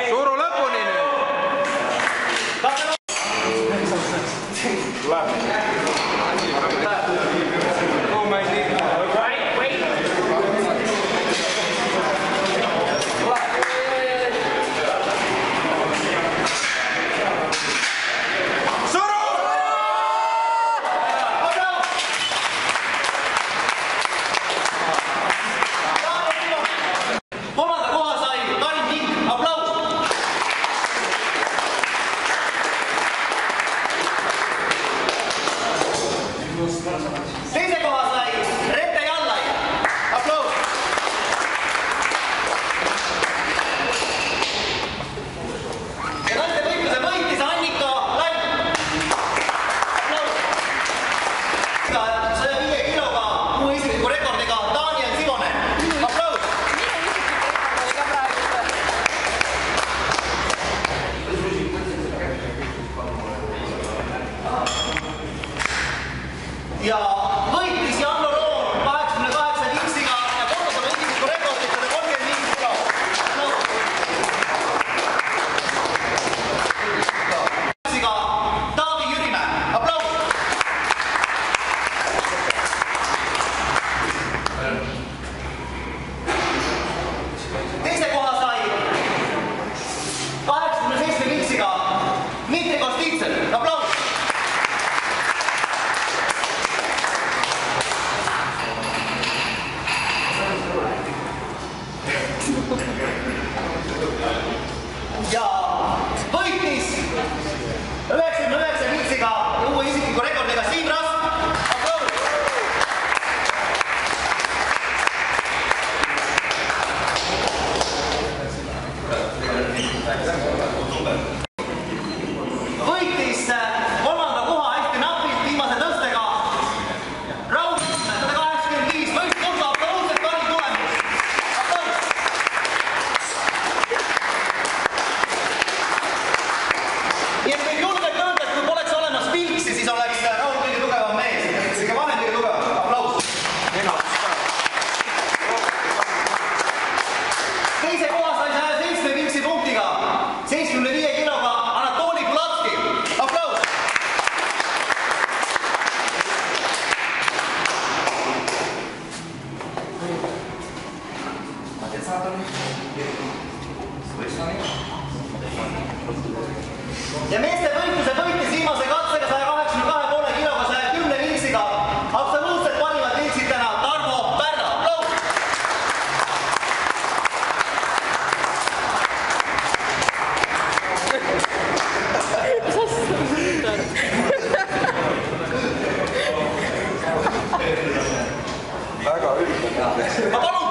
Suru lõpuni nüüd! Teise koha sai Rette Jallai. Aplaus! Ja naiste võitluse võitis Annika Lamm. Aplaus! 105 kiloga muu isikliku rekordiga Daniel Sivonen. Aplaus! Ja võitis Janno Roon 88 vinksiga ja kordas oma isiklikku rekordit 135 kilo. Vinksiga Taavi Jürimäe. Aplaus! Teise koha sai 87 vinksiga Dmitri Kostitsev. Aplaus! Ja võitis 99 vintsiga uue isikliku rekordiga Siim Rask. Aplaus! Võitis kolmanda koha hästi napilt viimase tõstega Raul 185 võistkond absoluutselt parim tulemus. Aplaus! Nii et võib julgelt öelda, et kui poleks olemas Pilksi, siis oleks Raul kõige tugevam mees. Kõige vanem kõige tugevam. Aplaus! Teise koha sai 107 Pilksi punktiga 75 kiloga Anatoli Kulatski. Aplaus! Ja meeste võitluse võitis viimase katsega 182,5 kiloga 110 vinksiga absoluutselt parimad vinksid täna Tarmo Pärna. Aplaus! Väga ülbe. Ma palun